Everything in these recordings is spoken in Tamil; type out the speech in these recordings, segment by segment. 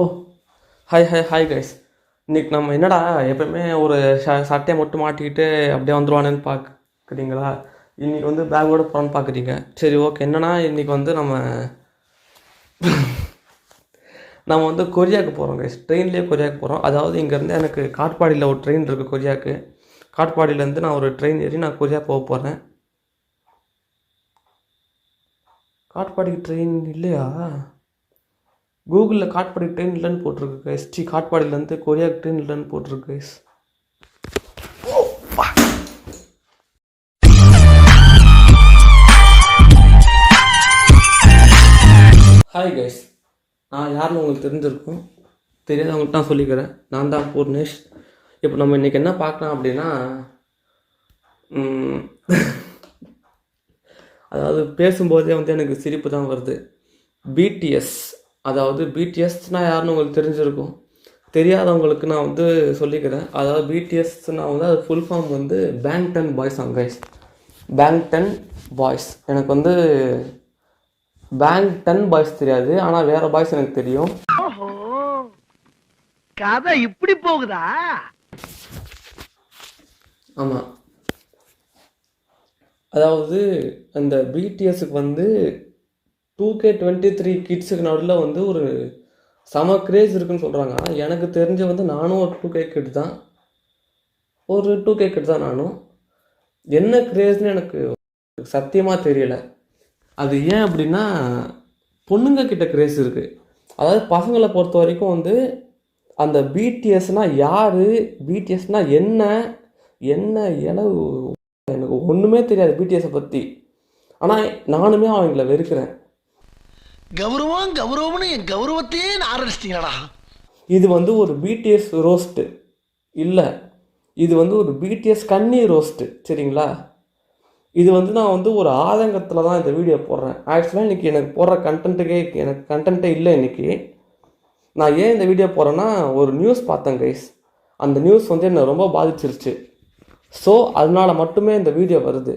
ஓ! Hi hi hi guys. இன்னைக்கு நம்ம என்னடா எப்பவுமே ஒரு சட்டையை மட்டும் மாட்டிக்கிட்டு அப்படியே வந்துருவானேன்னு பார்க்குறீங்களா? இன்னைக்கு வந்து பேக்கோட போகிறான்னு பார்க்குறீங்க. சரி ஓகே. என்னன்னா இன்னைக்கு வந்து நம்ம வந்து கொரியாவுக்கு போகிறோம் கைஸ். ட்ரெயின்லேயே கொரியாவுக்கு போகிறோம். அதாவது இங்கேருந்து எனக்கு காட்பாடியில் ஒரு ட்ரெயின் இருக்குது கொரியாவுக்கு. காட்பாடியிலேருந்து நான் ஒரு ட்ரெயின் ஏறி நான் கொரியா போக போகிறேன். காட்பாடிக்கு ட்ரெயின் இல்லையா? கூகுளில் காட்பாடி ட்ரெயின் இல்லைன்னு போட்டிருக்கு கைஸ். காட்பாடியிலேருந்து கொரியாவுக்கு ட்ரெயின் இல்லைன்னு போட்டிருக்கு கைஸ். Hi guys. நான் யாருன்னு உங்களுக்கு தெரிஞ்சிருக்கும். தெரியாதவங்கள்ட்ட நான் சொல்லிக்கிறேன். நான் தான் பூர்ணேஷ். இப்போ நம்ம இன்றைக்கி என்ன பார்க்கலாம் அப்படின்னா, அதாவது பேசும்போதே வந்து எனக்கு சிரிப்பு தான் வருது. பிடிஎஸ், அதாவது பிடிஎஸ்னால் யாருன்னு உங்களுக்கு தெரிஞ்சிருக்கும். தெரியாதவங்களுக்கு நான் வந்து சொல்லிக்கிறேன். அதாவது பிடிஎஸ்னால் வந்து அது ஃபுல் ஃபார்ம் வந்து Bangtan boys guys. Bangtan boys. எனக்கு வந்து பேங்டன் பாய்ஸ் தெரியாது, ஆனால் வேறு பாய்ஸ் எனக்கு தெரியும். கதை இப்படி போகுதா? ஆமாம், அதாவது அந்த பிடிஎஸ்க்கு வந்து 2K23 கிட்ஸுக்கு நடுவில் வந்து ஒரு செம கிரேஸ் இருக்குன்னு சொல்கிறாங்க. ஆனால் எனக்கு தெரிஞ்ச வந்து நானும் ஒரு 2K கிட் தான். ஒரு 2K கிட் தான் நானும். என்ன கிரேஸ்னு எனக்கு சத்தியமாக தெரியலை. அது ஏன் அப்படின்னா பொண்ணுங்க கிட்ட கிரேஸ் இருக்குது. அதாவது பசங்களை பொறுத்த வரைக்கும் வந்து அந்த பிடிஎஸ்னால் யார், பிடிஎஸ்னால் என்ன என்ன இளவு எனக்கு ஒன்றுமே தெரியாது பிடிஎஸை பற்றி. ஆனால் நானுமே அவங்கள வெறுக்கிறேன். கௌரவம் கௌரவம்னு என் கௌரவத்தையே ஆரம்பிச்சிட்டீங்களா? இது வந்து ஒரு பிடிஎஸ் ரோஸ்ட்டு இல்லை, இது வந்து ஒரு பிடிஎஸ் கன்னி ரோஸ்ட்டு. சரிங்களா? இது வந்து நான் வந்து ஒரு ஆதங்கத்தில் தான் இந்த வீடியோ போடுறேன். ஆக்சுவலாக இன்றைக்கி எனக்கு போடுற கண்டென்ட்டே இல்லை இன்றைக்கி. நான் ஏன் இந்த வீடியோ போடுறேன்னா, ஒரு நியூஸ் பார்த்தேன் கைஸ். அந்த நியூஸ் வந்து என்னை ரொம்ப பாதிச்சிருச்சு. ஸோ அதனால் மட்டுமே இந்த வீடியோ வருது.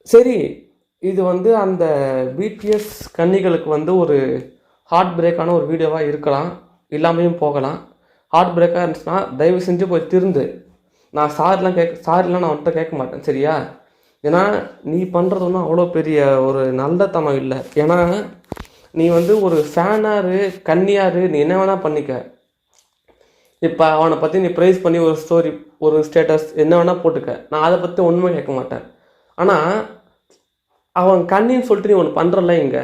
சரி, இது வந்து அந்த பிடிஎஸ் கன்னிகளுக்கு வந்து ஒரு ஹார்ட் பிரேக்கான ஒரு வீடியோவாக இருக்கலாம், இல்லாமையும் போகலாம். ஹார்ட் பிரேக்காக இருந்துச்சுன்னா தயவு செஞ்சு போய் திருந்து. நான் சாரிலாம் நான் அவன்கிட்ட கேட்க மாட்டேன், சரியா? ஏன்னா நீ பண்ணுறது ஒன்றும் அவ்வளோ பெரிய ஒரு நல்லத்தனம் இல்லை. ஏன்னா நீ வந்து ஒரு ஃபேனாரு கன்னியாரு நீ என்ன வேணால் பண்ணிக்க. இப்போ அவனை பற்றி நீ ப்ரைஸ் பண்ணி ஒரு ஸ்டோரி, ஒரு ஸ்டேட்டஸ் என்ன வேணால் போட்டுக்க. நான் அதை பற்றி ஒன்றுமே கேட்க மாட்டேன். ஆனால் அவன் கண்ணின்னு சொல்லிட்டு நீ ஒன்று பண்ணுறல இங்கே.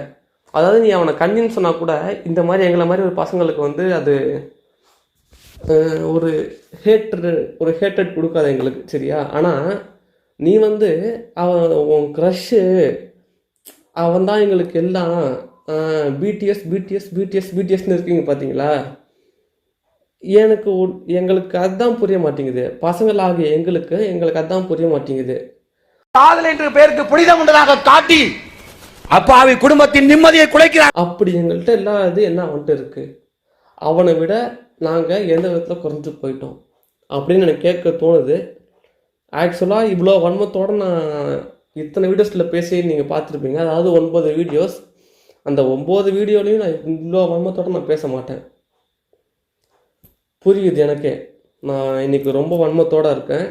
அதாவது நீ அவனை கண்ணின்னு சொன்னால் கூட இந்த மாதிரி எங்களை மாதிரி ஒரு பசங்களுக்கு வந்து அது ஒரு ஹேட்டட் கொடுக்காது எங்களுக்கு, சரியா? ஆனால் நீ வந்து அவன் உன் க்ரஷ்ஷு, அவன் தான் எங்களுக்கு எல்லாம். பிடிஎஸ் பிடிஎஸ் பிடிஎஸ் பிடிஎஸ்ன்னு இருக்கீங்க பார்த்தீங்களா? எங்களுக்கு அதுதான் புரிய மாட்டேங்குது. பசங்களாகிய எங்களுக்கு அதுதான் புரிய மாட்டேங்குது. காதல் என்ற பெயருக்கு புனிதம் உண்டதாக காட்டி அப்பாவி குடும்பத்தின் நிம்மதியை குலைக்கிறார். அப்படி எங்கள்கிட்ட எல்லாம் இது என்ன அவன்கிட்ட இருக்கு? அவனை விட நாங்கள் எந்த விதத்தில் குறைஞ்சி போயிட்டோம் அப்படின்னு எனக்கு கேட்க தோணுது. ஆக்சுவலாக இவ்வளோ வன்மத்தோடு நான் இத்தனை வீடியோஸில் பேசி நீங்கள் பார்த்துருப்பீங்க. அதாவது 9 வீடியோஸ். அந்த 9 வீடியோலையும் நான் இவ்வளோ வன்மத்தோடு நான் பேச மாட்டேன். புரியுது எனக்கே. நான் இன்னைக்கு ரொம்ப வன்மத்தோடு இருக்கேன்.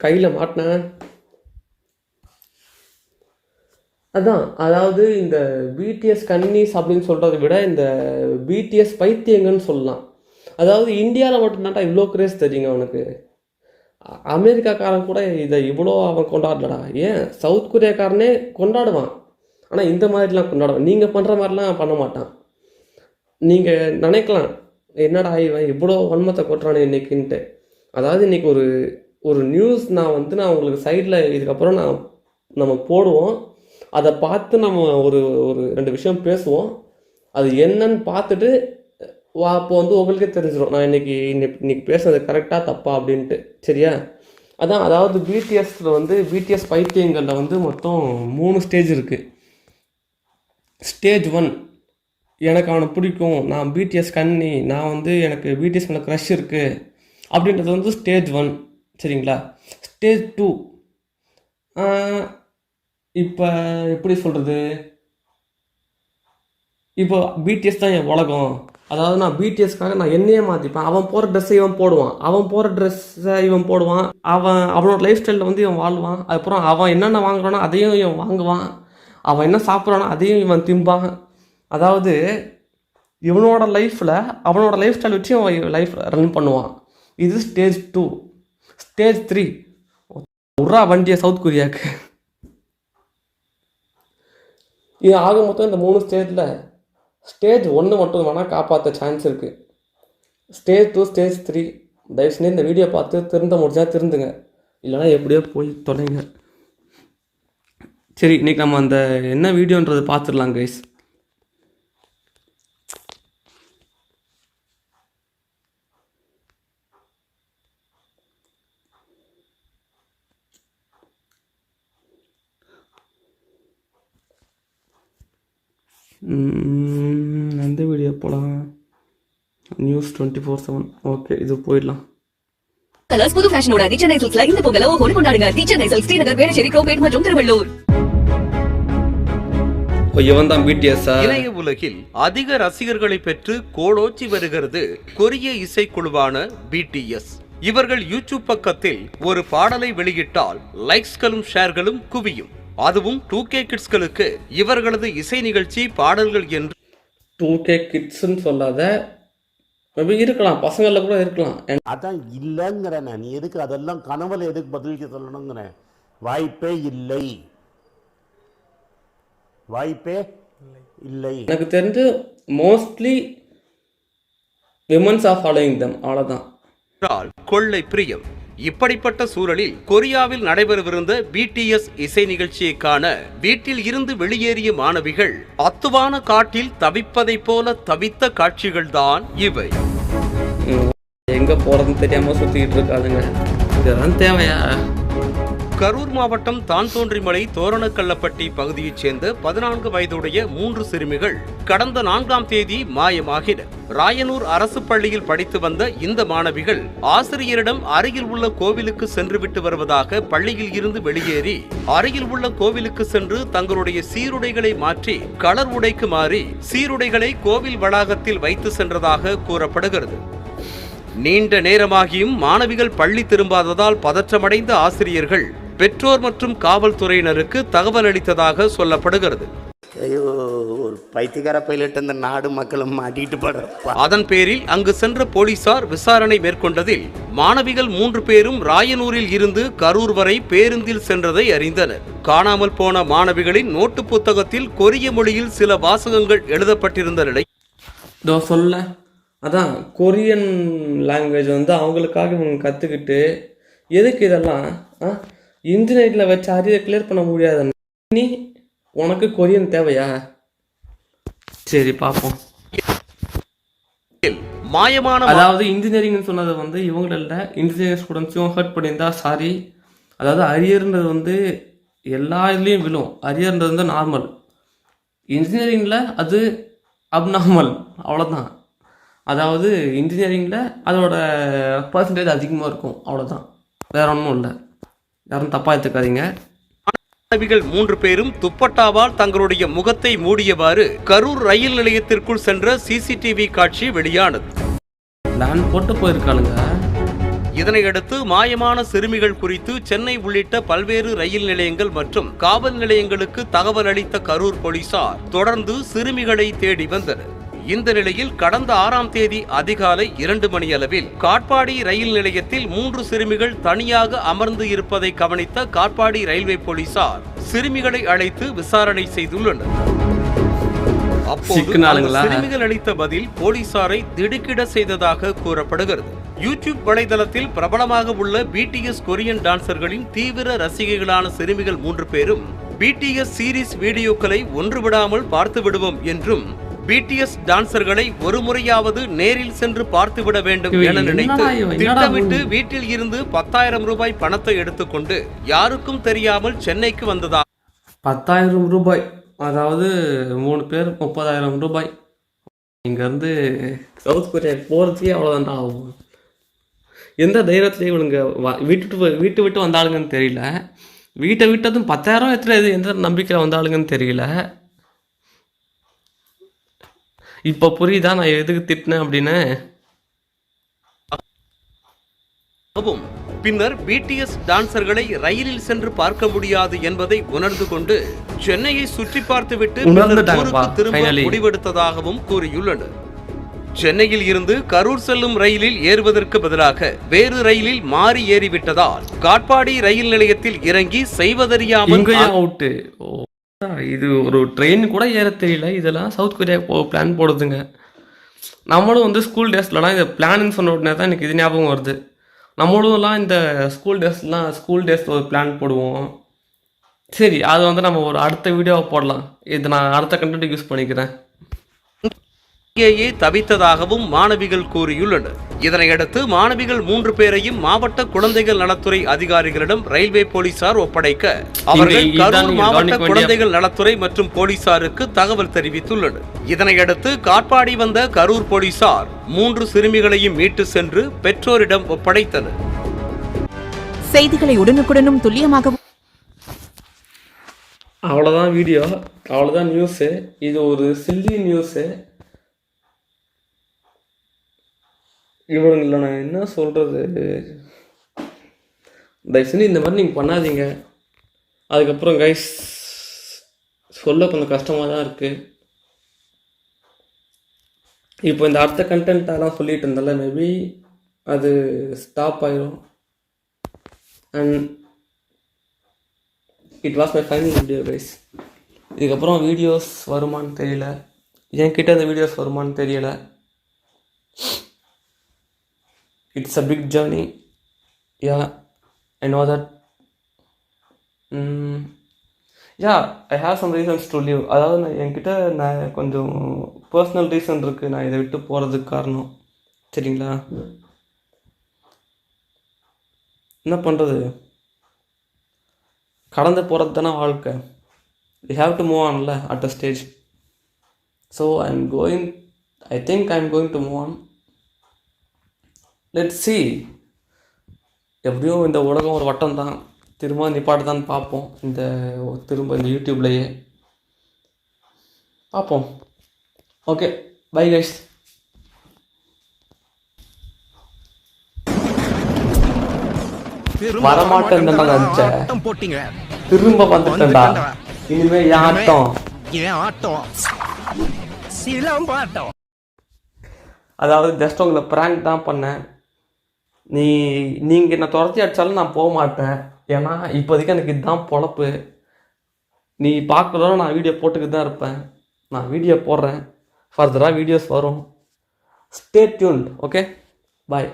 கையில் மாட்டினேன். அதாவது இந்த பிடிஎஸ் கன்னிஸ் அப்படின்னு சொல்கிறத விட இந்த பிடிஎஸ் பைத்தியங்கன்னு சொல்லலாம். அதாவது இந்தியாவில் மட்டும்தான்டா இவ்வளோ கிரேஸ் தெரியுங்க அவனுக்கு. அமெரிக்காக்காரன் கூட இதை இவ்வளோ அவன் கொண்டாடலடா. ஏன் சவுத் கொரியாக்காரனே கொண்டாடுவான், ஆனால் இந்த மாதிரிலாம் கொண்டாடுவான். நீங்கள் பண்ணுற மாதிரிலாம் பண்ண மாட்டான். நீங்கள் நினைக்கலாம், என்னடா இவன் இவ்வளோ வன்மத்தை கொட்டுறானே இன்னைக்குன்ட்டு. அதாவது இன்றைக்கி ஒரு நியூஸ் நான் உங்களுக்கு சைடில் இதுக்கப்புறம் நம்ம போடுவோம். அதை பார்த்து நம்ம ஒரு 2 விஷயம் பேசுவோம். அது என்னன்னு பார்த்துட்டு அப்போ வந்து உங்களுக்கே தெரிஞ்சிடும் நான் இன்னைக்கு பேசுறது கரெக்டாக தப்பா அப்படின்ட்டு, சரியா? அதாவது பிடிஎஸ்ல வந்து பிடிஎஸ் பைத்தியங்களில் வந்து மொத்தம் 3 ஸ்டேஜ் இருக்குது. ஸ்டேஜ் 1, எனக்கு அவனை பிடிக்கும், நான் பிடிஎஸ் கன்னி, நான் வந்து எனக்கு பிடிஎஸ் மேலே க்ரஷ் இருக்குது அப்படின்றது வந்து ஸ்டேஜ் 1, சரிங்களா? ஸ்டேஜ் 2, இப்போ எப்படி சொல்கிறது, இப்போ பிடிஎஸ் தான் என் உலகம், அதாவது நான் பிடிஎஸ்க்காக நான் என்னையே மாற்றிப்பேன். அவன் போகிற ட்ரெஸ்ஸை இவன் போடுவான், அவன் போகிற ட்ரெஸ்ஸை இவன் போடுவான், அவனோட லைஃப் ஸ்டைலில் வந்து இவன் வாழ்வான். அதுக்கப்புறம் அவன் என்னென்ன வாங்குறானோ அதையும் இவன் வாங்குவான், அவன் என்ன சாப்பிட்றானோ அதையும் இவன் திம்பான். அதாவது இவனோட லைஃப்பில் அவனோட லைஃப் ஸ்டைல் வச்சு அவன் லைஃப் ரன் பண்ணுவான். இது ஸ்டேஜ் 2. ஸ்டேஜ் 3 உர்ரா வண்டியை சவுத் கொரியாவுக்கு. இது ஆக மொத்தம் இந்த 3 ஸ்டேஜில் ஸ்டேஜ் 1 மட்டும் வேணால் காப்பாற்ற சான்ஸ் இருக்குது. ஸ்டேஜ் 2, ஸ்டேஜ் 3 தயவு செஞ்சு இந்த வீடியோ பார்த்து திருந்த முடிஞ்சா திருந்துங்க, இல்லைனா எப்படியோ போய் தொலைங்க. சரி, இன்றைக்கி நம்ம அந்த என்ன வீடியோன்றது பார்த்துடலாம் கைஸ். எந்த வீடியோ போகலாம்? நியூஸ் 24/7. ஓகே, இது போயிடலாம். கலர்ஸ் புது ஃபேஷனோட தி சென்னை சில்க்ஸ்ல இந்த பொங்கலை ஓடி கொண்டாடுங்க. தி சென்னை சில்க்ஸ், ஸ்ரீநகர், வேளச்சேரி, கோபேட் மற்றும் திருவள்ளூர். இவன் தான் பிடிஎஸ்ஸா? இணைய உலகில் அதிக ரசிகர்களை பெற்று கோலோச்சி வருகிறது கொரிய இசைக்குழுவான BTS. இவர்கள் யூடியூப் பக்கத்தில் ஒரு பாடலை வெளியிட்டால் லைக்ஸ்களும் ஷேர்களும் குவியும். அதுவும் 2K கிட்ஸ்களுக்கு இவர்களது இசை நிகழ்ச்சி பாடல்கள் என்று 2K கிட்ஸ்ன்னு சொல்லாத, மேபி இருக்கலாம், பசங்களில் கூட இருக்கலாம். அதான் இல்லைங்கிறேன். நீ எதுக்கு அதெல்லாம் கனவுல எதுக்கு பதிலுக்கு சொல்லணுங்கிறேன்? வாய்ப்பே இல்லை, வாய்ப்பே இல்லை. எனக்கு தெரிஞ்சு மோஸ்ட்லி விமன்ஸ் ஆர் ஃபாலோயிங் தம், அவ்வளோதான். கொள்ளை பிரியம். இப்படிப்பட்ட சூழலில் கொரியாவில் நடைபெறவிருந்த BTS இசை நிகழ்ச்சியை காண வீட்டில் இருந்து வெளியேறிய மாணவிகள் அத்துவான காட்டில் தவிப்பதை போல தவித்த காட்சிகள்தான் இவை. எங்க போறதுன்னு தெரியாம சுத்திக்கிட்டு இருக்காதுங்க, இதெல்லாம் தேவையா? கரூர் மாவட்டம் தான்தோன்றிமலை தோரணக்கல்லப்பட்டி பகுதியைச் சேர்ந்த 14 வயதுடைய 3 சிறுமிகள் கடந்த 4ஆம் தேதி மாயமாகினர். ராயனூர் அரசு பள்ளியில் படித்து வந்த இந்த மாணவிகள் ஆசிரியரிடம் அருகில் உள்ள கோவிலுக்கு சென்றுவிட்டு வருவதாக பள்ளியில் இருந்து வெளியேறி அருகில் உள்ள கோவிலுக்கு சென்று தங்களுடைய சீருடைகளை மாற்றி கலர் உடைக்கு மாறி சீருடைகளை கோவில் வளாகத்தில் வைத்து சென்றதாக கூறப்படுகிறது. நீண்ட நேரமாகியும் மாணவிகள் பள்ளி திரும்பாததால் பதற்றமடைந்த ஆசிரியர்கள் பெற்றோர் மற்றும் காவல்துறையினருக்கு தகவல் அளித்ததாக சொல்லப்படுகிறது. ஐயோ, ஒரு பைத்தியக்கார பைலட் அந்த நாடு மக்களும் மாட்டிட்டு படுறப்பா. அதன் பேரில் அங்கு சென்ற போலீசார் விசாரணை மேற்கொண்டதில் மாணவிகள் 3 பேரும் ராயனூரில் இருந்து கரூர் வரை பேருந்தில் சென்றதை அறிந்தனர். காணாமல் போன மாணவிகளின் நோட்டு புத்தகத்தில் கொரிய மொழியில் சில வாசகங்கள் எழுதப்பட்டிருந்த நிலை சொல்ல, அதான் கொரியன் லாங்குவேஜ் வந்து அவங்களுக்காக இவங்க கற்றுக்கிட்டு எதுக்கு இதெல்லாம் இன்டர்நெட்டில் வச்சு அரியரை கிளியர் பண்ண முடியாது. நீ உனக்கு கொரியன் தேவையா? சரி பார்ப்போம். மாயமான, அதாவது இன்ஜினியரிங்னு சொன்னது வந்து இவங்கள இல்லை, இன்ஜினியரிங் ஸ்டூடெண்ட்ஸையும் ஹர்ட் பண்ணியிருந்தா சாரி. அதாவது அரியர்ன்றது வந்து எல்லா இதுலேயும் விழும். அரியர்ன்றது வந்து நார்மல், இன்ஜினியரிங்கில் அது அப்நார்மல், அவ்வளோதான். அதாவது இன்ஜினியரிங்கில் அதோட பர்சன்டேஜ் அதிகமாக இருக்கும், அவ்வளோதான், வேற ஒன்றும் இல்லை. யாரும் தப்பாக எடுத்துக்காதீங்க. மாணவிகள் 3 பேரும் துப்பட்டாவால் தங்களுடைய முகத்தை மூடியவாறு கரூர் ரயில் நிலையத்திற்குள் சென்ற CCTV காட்சி வெளியானது. பிளான் போட்டு போயிருக்காளுங்க. இதனையடுத்து மாயமான சிறுமிகள் குறித்து சென்னை உள்ளிட்ட பல்வேறு ரயில் நிலையங்கள் மற்றும் காவல் நிலையங்களுக்கு தகவல் அளித்த கரூர் போலீசார் தொடர்ந்து சிறுமிகளை தேடி வந்தனர். இந்த நிலையில் கடந்த 6ஆம் தேதி அதிகாலை 2 மணி அளவில் காட்பாடி ரயில் நிலையத்தில் 3 சிறுமிகள் தனியாக அமர்ந்து இருப்பதை கவனித்த காட்பாடி ரயில்வே போலீசார் சிறுமிகளை அழைத்து விசாரணை செய்துள்ளனர். அப்போது சிறுமிகள் அளித்த பதில் போலீசாரை திடுக்கிட செய்ததாக கூறப்படுகிறது. யூடியூப் வலைதளத்தில் பிரபலமாக உள்ள BTS கொரியன் டான்சர்களின் தீவிர ரசிகைகளான சிறுமிகள் 3 பேரும் BTS சீரிஸ் வீடியோக்களை ஒன்றுவிடாமல் பார்த்து விடுவோம் என்றும் BTS டான்சர்களை ஒரு முறையாவது நேரில் சென்று பார்த்துவிட வேண்டும் என நினைத்து திட்டமிட்டு வீட்டில் இருந்து 10,000 ரூபாய் பணத்தை எடுத்துக்கொண்டு யாருக்கும் தெரியாமல் சென்னைக்கு வந்ததா. 10,000 ரூபாய், அதாவது 3 பேர் 30,000 ரூபாய். இங்கேருந்து சவுத் கொரியாவுக்கு போகிறதுக்கே அவ்வளோதான்டா ஆகும். எந்த தைரியத்துலேயும் இவனுங்க வீட்டு விட்டு வந்தாளுங்கன்னு தெரியல. வீட்டை விட்டதும் 10,000 எத்தனை, எந்த நம்பிக்கையில் வந்தாளுங்கன்னு தெரியல. இப்போ புரியுதா நான் எதுக்கு திட்டினேன் அப்படின்னு? பின்னர் பிடிஎஸ் டான்சர்களை ரயிலில் சென்று பார்க்க முடியாது என்பதை உணர்ந்து கொண்டு சென்னையை சுற்றி பார்த்துவிட்டு பின்னர் உணர்ந்துட்டாங்கப்பா, ஊருக்கு திரும்ப finally. முடிவெடுத்ததாகவும் கூறியுள்ளனர். சென்னையில் இருந்து கரூர் செல்லும் ரயிலில் ஏறுவதற்கு பதிலாக வேறு ரயிலில் மாறி ஏறிவிட்டதால் காட்பாடி ரயில் நிலையத்தில் இறங்கி செய்வதறியாமல் இங்கேயும் அவுட்டு. ஓ, இது ஒரு ட்ரெயின் கூட ஏற தெரியல, இதெல்லாம் சவுத் கொரியா பிளான் போடுதுங்க. நம்மளும் வந்து ஸ்கூல் டேஸ்லலாம் இந்த பிளான்னு சொன்ன உடனே தான் எனக்கு இது ஞாபகம் வருது. நம்மளும்லாம் இந்த ஸ்கூல் டேஸில் ஒரு பிளான் போடுவோம். சரி, அது வந்து நம்ம ஒரு அடுத்த வீடியோவை போடலாம். இது நான் அடுத்த கண்டென்ட் யூஸ் பண்ணிக்கிறேன். இங்கேயே தவித்ததாகவும் மாணவிகள் கூறியுள்ளனர். இதனையடுத்து மாணவிகள் 3 பேரையும் மாவட்ட குழந்தைகள் நலத்துறை அதிகாரிகளிடம் ரயில்வே போலீசார் ஒப்படைக்க அவர்கள் கரூர் மாவட்ட குழந்தைகள் நலத்துறை மற்றும் போலீசாருக்கு தகவல் தெரிவித்துள்ளனர். இதனையடுத்து காட்பாடி வந்த கரூர் போலீசார் 3 சிறுமிகளையும் மீட்டு சென்று பெற்றோரிடம் ஒப்படைத்தனர். செய்திகளை உடனுக்குடனும் துல்லியமாகவும் அவ்வளோதான் வீடியோ, அவ்வளோதான் நியூஸு. இது ஒரு சில்லி நியூஸு. இவனுங்களை நான் என்ன சொல்கிறது, தயவுசெய்து இந்த மாதிரி நீங்கள் பண்ணாதீங்க. அதுக்கப்புறம் கைஸ் சொல்ல கொஞ்சம் கஷ்டமாக தான் இருக்குது. இப்போ இந்த அடுத்த கண்டென்ட்டெல்லாம் சொல்லிட்டு இருந்தால மேபி அது ஸ்டாப் ஆயிரும். And it was my final video guys. இதுக்கப்புறம் வீடியோஸ் வருமானு தெரியல, என்கிட்ட அந்த வீடியோஸ் வருமானு தெரியலை. It's a big journey. Yeah, I know that. Yeah, I have some reasons to leave. அதாவது என்கிட்ட நான் கொஞ்சம் பர்சனல் ரீசன் இருக்குது நான் இதை விட்டு போகிறதுக்கு காரணம். சரிங்களா? என்ன பண்ணுறது, கடந்து போகிறது தானே வாழ்க்கை. We have to move on at a stage. So I think I'm going to move on. Let's see. எப்படியும் இந்த உலகம் ஒரு வட்டம் தான், திரும்ப நிப்பாட்டு தான் பார்ப்போம். திரும்ப இந்த யூடியூப்லேயே பார்ப்போம். Okay, bye guys. வரமாட்டேன் நினச்சேன், திரும்ப வந்துட்டேன்டா. இனிமே என் ஆட்டம். அதாவது ஜஸ்ட் உங்களை ப்ராங்க் தான் பண்ணேன். நீங்கள் என்னை துரத்தி அடித்தாலும் நான் போக மாட்டேன். ஏன்னா இப்போதைக்கு எனக்கு இதுதான் பொழப்பு. நீ பார்க்குறதோட நான் வீடியோ போட்டுக்கிட்டு தான் இருப்பேன். நான் வீடியோ போடுறேன், ஃபர்தராக வீடியோஸ் வரும். Stay tuned. ஓகே, பாய்.